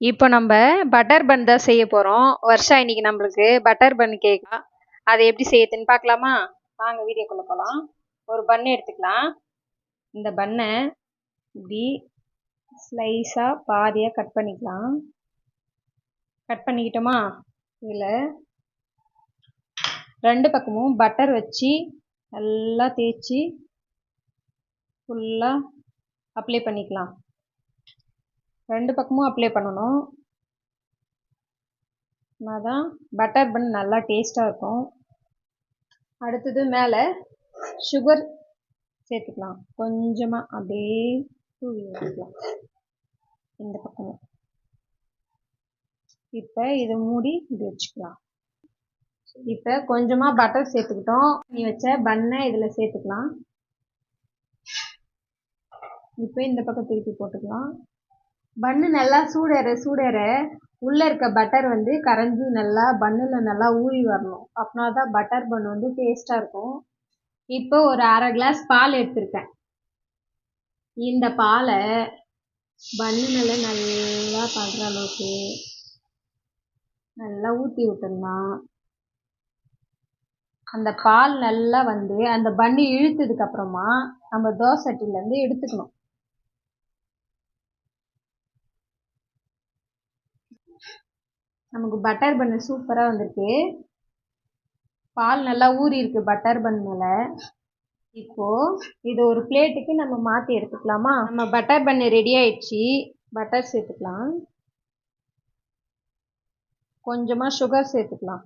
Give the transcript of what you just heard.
இப்போ நம்ம butter bun தான் செய்ய போகிறோம். வர்ஷா இன்னைக்கு நம்மளுக்கு பட்டர் பன் கேக்கா. அதை எப்படி செய்யுதுன்னு பார்க்கலாமா? வாங்க வீடியோக்குள்ளே போகலாம். ஒரு பன் எடுத்துக்கலாம். இந்த பன்னை இப்படி ஸ்லைஸாக பாதியாக கட் பண்ணிக்கலாம். கட் பண்ணிக்கிட்டோமா? இதில் ரெண்டு பக்கமும் பட்டர் வச்சு நல்லா தேய்ச்சி ஃபுல்லாக அப்ளை பண்ணிக்கலாம். ரெண்டு பக்கமும் அப்ளை பண்ணணும். அதான் பட்டர் பன் நல்லா டேஸ்ட்டாக இருக்கும். அடுத்தது மேலே சுகர் சேர்த்துக்கலாம். கொஞ்சமாக அப்படியே தூவி விட்டுக்கலாம் இந்த பக்கமும். இப்போ இதை மூடி இப்படி வச்சுக்கலாம். இப்போ கொஞ்சமாக பட்டர் சேர்த்துக்கிட்டோம். நீ வச்ச பன்னை இதில் சேர்த்துக்கலாம். இப்போ இந்த பக்கம் திருப்பி போட்டுக்கலாம். பன்னு நல்லா சூடேற உள்ளே இருக்க பட்டர் வந்து கரைஞ்சி நல்லா பன்னில் நல்லா ஊறி வரணும். அப்படின்னா தான் பட்டர் பன் வந்து டேஸ்ட்டாக இருக்கும். இப்போ ஒரு அரை கிளாஸ் பால் எடுத்திருக்கேன். இந்த பாலை பன்னில் நல்லா படுற அளவுக்கு நல்லா ஊற்றி விட்டுடலாம். அந்த பால் நல்லா வந்து அந்த பன்னி இழுத்ததுக்கப்புறமா நம்ம தோசை சட்டிலேருந்து எடுத்துக்கணும். நமக்கு பட்டர் பன்னு சூப்பராக வந்திருக்கு. பால் நல்லா ஊறி இருக்கு பட்டர் பன் மேலே. இப்போது இது ஒரு பிளேட்டுக்கு நம்ம மாற்றி எடுத்துக்கலாமா? நம்ம பட்டர் பன்னு ரெடி ஆயிடுச்சு. பட்டர் சேர்த்துக்கலாம். கொஞ்சமாக சுகர் சேர்த்துக்கலாம்.